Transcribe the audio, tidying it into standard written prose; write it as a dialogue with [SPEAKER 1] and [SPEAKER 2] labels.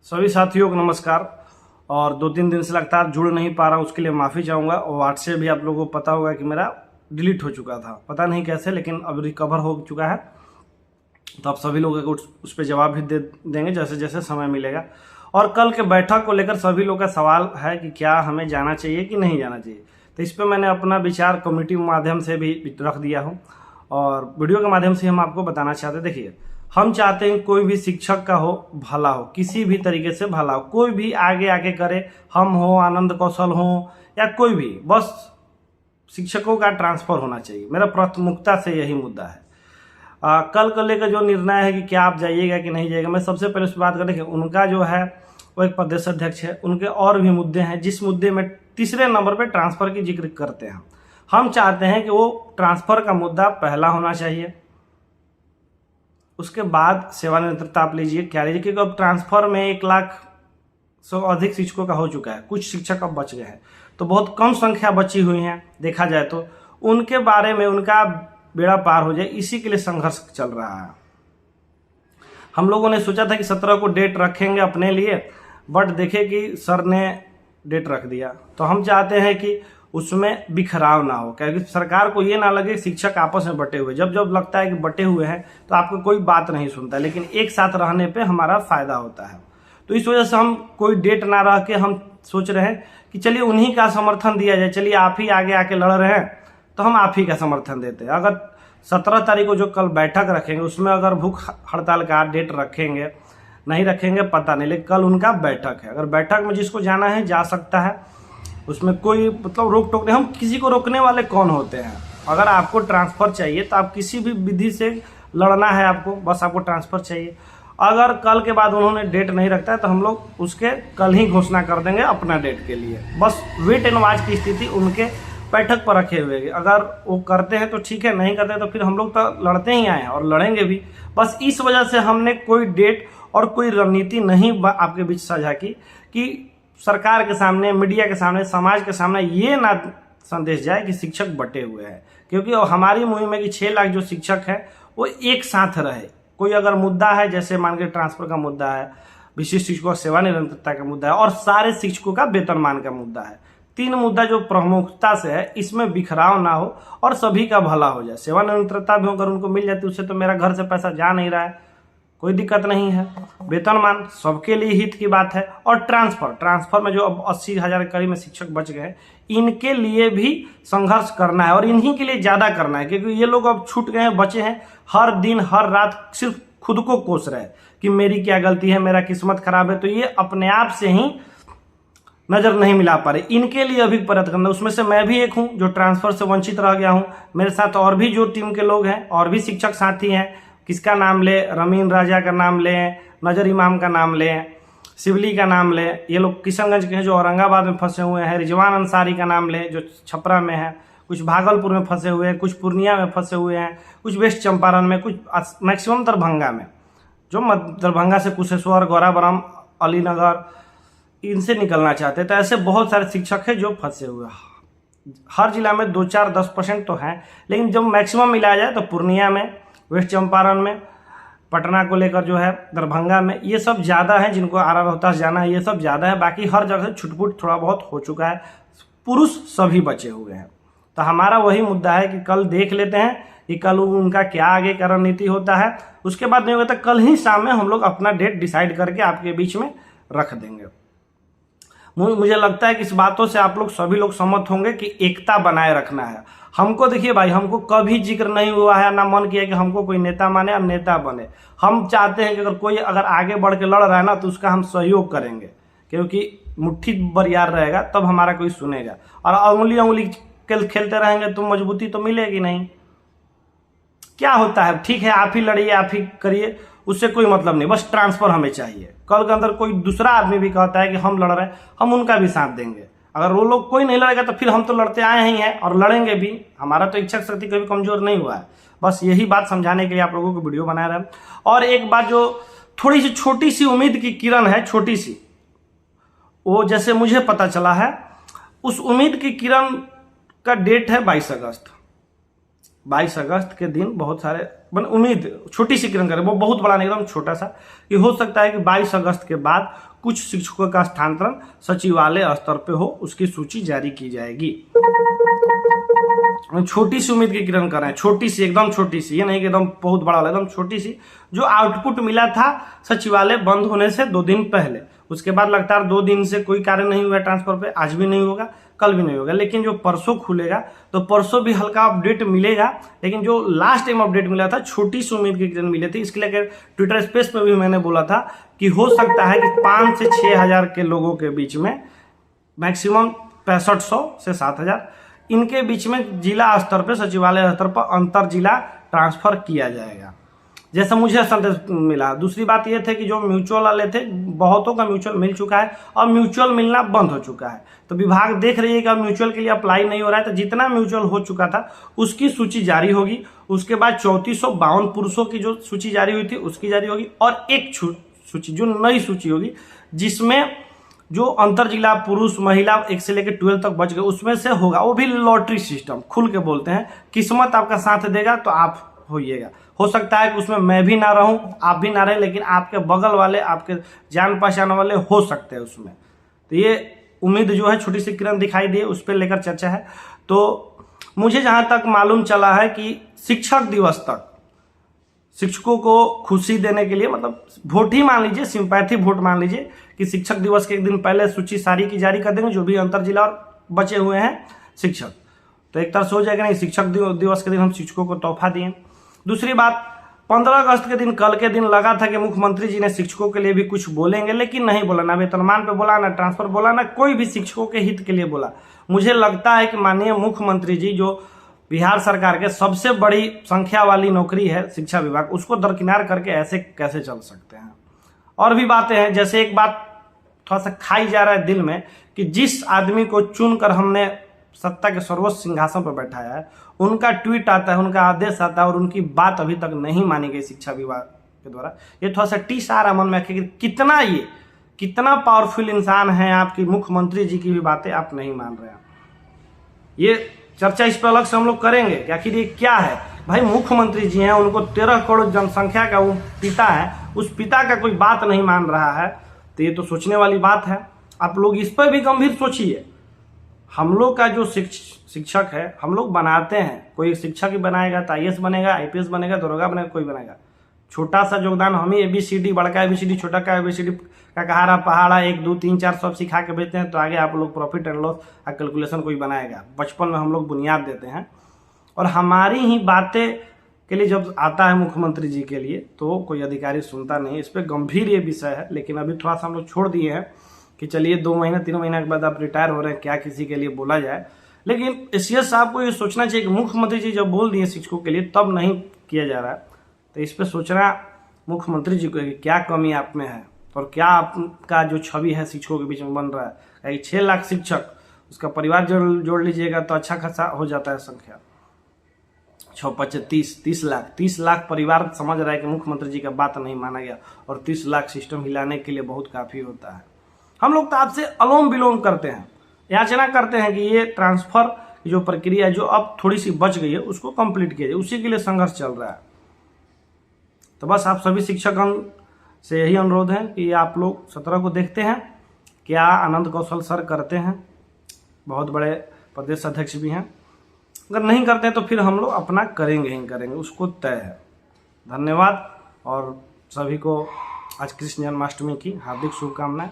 [SPEAKER 1] सभी साथियों को नमस्कार। और 2-3 दिन से लगातार जुड़ नहीं पा रहा हूँ, उसके लिए माफ़ी चाहूँगा। और व्हाट्सएप भी आप लोगों को पता होगा कि मेरा डिलीट हो चुका था, पता नहीं कैसे, लेकिन अब रिकवर हो चुका है। तो आप सभी लोगों को उस पर जवाब भी दे देंगे जैसे जैसे समय मिलेगा। और कल के बैठक को लेकर सभी लोगों का सवाल है कि क्या हमें जाना चाहिए कि नहीं जाना चाहिए। तो इस पर मैंने अपना विचार कम्युनिटी के माध्यम से भी रख दिया हूँ और वीडियो के माध्यम से हम आपको बताना चाहते हैं। देखिए, हम चाहते हैं कोई भी शिक्षक का हो भला हो, किसी भी तरीके से भला हो, कोई भी आगे आके करे, हम हो, आनंद कौशल हो या कोई भी, बस शिक्षकों का ट्रांसफर होना चाहिए। मेरा प्राथमिकता से यही मुद्दा है। कल को लेकर जो निर्णय है कि क्या आप जाइएगा कि नहीं जाइएगा, मैं सबसे पहले उस बात करें कि उनका जो है वो एक प्रदेश अध्यक्ष है, उनके और भी मुद्दे हैं, जिस मुद्दे में तीसरे नंबर पे ट्रांसफ़र की जिक्र करते हैं। हम चाहते हैं कि वो ट्रांसफ़र का मुद्दा पहला होना चाहिए, उसके बाद सेवानिवृत्ता आप लीजिए, क्या लीजिए, क्योंकि अब ट्रांसफ़र में 1 लाख से अधिक शिक्षकों का हो चुका है। कुछ शिक्षक अब बच गए हैं, तो बहुत कम संख्या बची हुई हैं देखा जाए तो। उनके बारे में उनका बेड़ा पार हो जाए, इसी के लिए संघर्ष चल रहा है। हम लोगों ने सोचा था कि 17 को डेट रखेंगे अपने लिए, बट देखे कि सर ने डेट रख दिया। तो हम चाहते हैं कि उसमें बिखराव ना हो, क्योंकि सरकार को ये ना लगे शिक्षक आपस में बटे हुए। जब जब लगता है कि बटे हुए हैं तो आपको कोई बात नहीं सुनता, लेकिन एक साथ रहने पे हमारा फायदा होता है। तो इस वजह से हम कोई डेट ना रह के हम सोच रहे हैं कि चलिए उन्हीं का समर्थन दिया जाए। चलिए आप ही आगे आके लड़ रहे हैं तो हम आप ही का समर्थन देते हैं। अगर 17 तारीख को जो कल बैठक रखेंगे उसमें अगर भूख हड़ताल का डेट रखेंगे, नहीं रखेंगे पता नहीं, लेकिन कल उनका बैठक है। अगर बैठक में जिसको जाना है जा सकता है, उसमें कोई मतलब रोक टोक नहीं। हम किसी को रोकने वाले कौन होते हैं? अगर आपको ट्रांसफ़र चाहिए तो आप किसी भी विधि से लड़ना है, आपको बस आपको ट्रांसफ़र चाहिए। अगर कल के बाद उन्होंने डेट नहीं रखता है तो हम लोग उसके कल ही घोषणा कर देंगे अपना डेट के लिए। बस वेट एंड वॉच की स्थिति उनके बैठक पर रखे हुए। अगर वो करते हैं तो ठीक है, नहीं करते तो फिर हम लोग तो लड़ते ही आए हैं और लड़ेंगे भी। बस इस वजह से हमने कोई डेट और कोई रणनीति नहीं आपके बीच साझा की कि सरकार के सामने, मीडिया के सामने, समाज के सामने ये ना संदेश जाए कि शिक्षक बटे हुए हैं। क्योंकि हमारी मुहिम में कि 6 लाख जो शिक्षक है वो एक साथ रहे। कोई अगर मुद्दा है, जैसे मान के ट्रांसफर का मुद्दा है, विशिष्ट शिक्षकों सेवानिवृत्ता का मुद्दा है और सारे शिक्षकों का वेतनमान का मुद्दा है, 3 मुद्दा जो प्रमुखता से है, इसमें बिखराव ना हो और सभी का भला हो जाए। सेवानिवृत्ता भी अगर उनको मिल जाती, उससे तो मेरा घर से पैसा जा नहीं रहा है, कोई दिक्कत नहीं है। वेतनमान सबके लिए हित की बात है। और ट्रांसफर में जो अब 80,000 के करीब में शिक्षक बच गए, इनके लिए भी संघर्ष करना है और इन्हीं के लिए ज़्यादा करना है, क्योंकि ये लोग अब छूट गए हैं, बचे हैं, हर दिन हर रात सिर्फ खुद को कोस रहे हैं कि मेरी क्या गलती है, मेरा किस्मत खराब है। तो ये अपने आप से ही नज़र नहीं मिला पा रहे। इनके लिए अभी प्रयत्न करना, उसमें से मैं भी एक हूँ जो ट्रांसफ़र से वंचित रह गया हूँ। मेरे साथ और भी जो टीम के लोग हैं और भी शिक्षक साथी हैं, किसका नाम ले, रमीन राजा का नाम लें, नजर इमाम का नाम लें, शिवली का नाम लें, ये लोग किशनगंज के हैं जो औरंगाबाद में फंसे हुए हैं, रिजवान अंसारी का नाम लें जो छपरा में है, कुछ भागलपुर में फंसे हुए हैं, कुछ पूर्णिया में फंसे हुए हैं, कुछ वेस्ट चंपारण में, कुछ मैक्सिमम दरभंगा में, जो दरभंगा से कुशेश्वर, गौराबरम, अलीनगर, इनसे निकलना चाहते हैं। तो ऐसे बहुत सारे शिक्षक हैं जो फंसे हुए हैं। हर जिला में 2-4-10% तो हैं, लेकिन जब मैक्सिमम मिलाया जाए तो पूर्णिया में, वेस्ट चंपारण में, पटना को लेकर जो है दरभंगा में, ये सब ज़्यादा है। जिनको आरा रोहतास जाना है ये सब ज़्यादा है, बाकी हर जगह छुटपुट थोड़ा बहुत हो चुका है। पुरुष सभी बचे हुए हैं। तो हमारा वही मुद्दा है कि कल देख लेते हैं कि कल उनका क्या आगे का रणनीति होता है। उसके बाद नहीं होता, कल ही शाम में हम लोग अपना डेट डिसाइड करके आपके बीच में रख देंगे। मुझे लगता है कि इस बातों से आप लोग सभी लोग सहमत होंगे कि एकता बनाए रखना है। हमको देखिए भाई, हमको कभी जिक्र नहीं हुआ है, ना मन किया कि हमको कोई नेता माने और नेता बने। हम चाहते हैं कि अगर कोई अगर आगे बढ़ के लड़ रहा है ना तो उसका हम सहयोग करेंगे, क्योंकि मुट्ठी बरियार रहेगा तब हमारा कोई सुनेगा। और उंगली खेलते रहेंगे तो मजबूती तो मिलेगी नहीं। क्या होता है, ठीक है आप ही लड़िए, आप ही करिए, उससे कोई मतलब नहीं, बस ट्रांसफर हमें चाहिए। कल के अंदर कोई दूसरा आदमी भी कहता है कि हम लड़ रहे हैं, हम उनका भी साथ देंगे। अगर वो लोग कोई नहीं लड़ेगा तो फिर हम तो लड़ते आए ही हैं और लड़ेंगे भी। हमारा तो इच्छा शक्ति कभी कमजोर नहीं हुआ है। बस यही बात समझाने के लिए आप लोगों को वीडियो बना रहे हैं। और एक बात जो थोड़ी सी छोटी सी उम्मीद की किरण है, छोटी सी, वो जैसे मुझे पता चला है, उस उम्मीद की किरण का डेट है 22 अगस्त। 22 अगस्त के दिन बहुत सारे उम्मीद छोटी सी किरण करें, वो बहुत बड़ा नहीं, एकदम छोटा सा, कि हो सकता है कि 22 अगस्त के बाद कुछ शिक्षकों का स्थानांतरण सचिवालय स्तर पे हो, उसकी सूची जारी की जाएगी। छोटी सी उम्मीद की किरण कर रहे हैं, छोटी सी, एकदम छोटी सी, ये नहीं कि एकदम बहुत बड़ा वाला, एकदम छोटी सी। जो आउटपुट मिला था सचिवालय बंद होने से 2 दिन पहले, उसके बाद लगातार 2 दिन से कोई कार्य नहीं हुआ ट्रांसफर पे, आज भी नहीं होगा, कल भी नहीं होगा, लेकिन जो परसों खुलेगा तो परसों भी हल्का अपडेट मिलेगा। लेकिन जो लास्ट टाइम अपडेट मिला था, छोटी सी उम्मीद की किरण मिली थी, इसके लिए ट्विटर स्पेस पे भी मैंने बोला था कि हो सकता है कि 5 से 6 हजार के लोगों के बीच में, मैक्सिमम 6500 से 7000 इनके बीच में जिला स्तर पे, सचिवालय स्तर पर अंतर जिला ट्रांसफर किया जाएगा, जैसा मुझे संदेश मिला। दूसरी बात यह थे कि जो म्यूचुअल वाले थे, बहुतों का म्यूचुअल मिल चुका है और म्यूचुअल मिलना बंद हो चुका है। तो विभाग देख रही है कि अब म्यूचुअल के लिए अप्लाई नहीं हो रहा है, तो जितना म्यूचुअल हो चुका था उसकी सूची जारी होगी। उसके बाद 3452 पुरुषों की जो सूची जारी हुई थी उसकी जारी होगी, और एक सूची जो नई सूची होगी जिसमें जो अंतर जिला पुरुष महिला 1 से लेकर 12 तक बच गए, उसमें से होगा, वो भी लॉटरी सिस्टम, खुल के बोलते हैं, किस्मत आपका साथ देगा तो आप होइएगा। हो सकता है कि उसमें मैं भी ना रहूं, आप भी ना रहे, लेकिन आपके बगल वाले, आपके जान पहचान वाले हो सकते हैं उसमें। तो ये उम्मीद जो है छोटी सी किरण दिखाई दी, उस पर लेकर चर्चा है। तो मुझे जहां तक मालूम चला है कि शिक्षक दिवस तक शिक्षकों को खुशी देने के लिए, मतलब वोट ही मान लीजिए, सिंपैथी वोट मान लीजिए, कि शिक्षक दिवस के एक दिन पहले सूची सारी की जारी कर देंगे, जो भी अंतर जिला और बचे हुए हैं शिक्षक। तो एक तरह से हो जाएगा, नहीं शिक्षक दिवस के दिन हम शिक्षकों को तोहफा दिए। दूसरी बात, 15 अगस्त के दिन, कल के दिन लगा था कि मुख्यमंत्री जी ने शिक्षकों के लिए भी कुछ बोलेंगे, लेकिन नहीं बोला, ना वेतनमान पे बोला, ना ट्रांसफर बोला, ना कोई भी शिक्षकों के हित के लिए बोला। मुझे लगता है कि माननीय मुख्यमंत्री जी, जो बिहार सरकार के सबसे बड़ी संख्या वाली नौकरी है शिक्षा विभाग, उसको दरकिनार करके ऐसे कैसे चल सकते हैं। और भी बातें हैं, जैसे एक बात थोड़ा सा खाई जा रहा है दिल में, कि जिस आदमी को चुनकर हमने सत्ता के सर्वोच्च सिंहासन पर बैठाया है, उनका ट्वीट आता है, उनका आदेश आता है, और उनकी बात अभी तक नहीं मानी गई शिक्षा विभाग के द्वारा। ये थोड़ा सा टीस आ रहा मन में कि कितना पावरफुल इंसान है आपकी मुख्यमंत्री जी की भी बातें आप नहीं मान रहे हैं। ये चर्चा इस पर अलग से हम लोग करेंगे कि आखिर ये क्या है। भाई मुख्यमंत्री जी हैं, उनको 13 करोड़ जनसंख्या का वो पिता है, उस पिता का कोई बात नहीं मान रहा है, तो ये तो सोचने वाली बात है। आप लोग इस पर भी गंभीर सोचिए। हम लोग का जो शिक्षक है, हम लोग बनाते हैं, कोई शिक्षक ही बनाएगा तो IAS बनेगा, IPS बनेगा, दरोगा बनेगा, कोई बनेगा। छोटा सा योगदान हम ही ABCD, बड़का ABCD, छोटा का ABCD का कहारा पहाड़ा 1 2 3 4 सब सिखा के भेजते हैं, तो आगे आप लोग प्रॉफिट एंड लॉस का कैलकुलेशन कोई बनाएगा। बचपन में हम लोग बुनियाद देते हैं, और हमारी ही बातें के लिए जब आता है मुख्यमंत्री जी के लिए तो कोई अधिकारी सुनता नहीं। इस पर गंभीर ये विषय है, लेकिन अभी थोड़ा सा हम लोग छोड़ दिए हैं कि चलिए 2 महीना 3 महीना के बाद आप रिटायर हो रहे हैं, क्या किसी के लिए बोला जाए। लेकिन CS साहब को ये सोचना चाहिए कि मुख्यमंत्री जी जब बोल दिए शिक्षकों के लिए, तब नहीं किया जा रहा है। तो इस पर सोचना मुख्यमंत्री जी को कि क्या कमी आप में है, और क्या आपका जो छवि है शिक्षकों के बीच में बन रहा है। 6 लाख शिक्षक, उसका परिवार जोड़ लीजिएगा तो अच्छा खासा हो जाता है संख्या। 6 5 30 लाख परिवार समझ रहा है कि मुख्यमंत्री जी का बात नहीं माना गया, और 30 लाख सिस्टम हिलाने के लिए बहुत काफ़ी होता है। हम लोग तो आपसे अलोम विलोम करते हैं, याचना करते हैं कि ये ट्रांसफर की जो प्रक्रिया जो अब थोड़ी सी बच गई है उसको कंप्लीट किया जाए, उसी के लिए संघर्ष चल रहा है। तो बस आप सभी शिक्षकों से यही अनुरोध है कि आप लोग 17 को देखते हैं क्या आनंद कौशल सर करते हैं, बहुत बड़े प्रदेश अध्यक्ष भी हैं। अगर नहीं करते हैं तो फिर हम लोग अपना करेंगे ही करेंगे, उसको तय है। धन्यवाद, और सभी को आज कृष्ण जन्माष्टमी की हार्दिक शुभकामनाएं।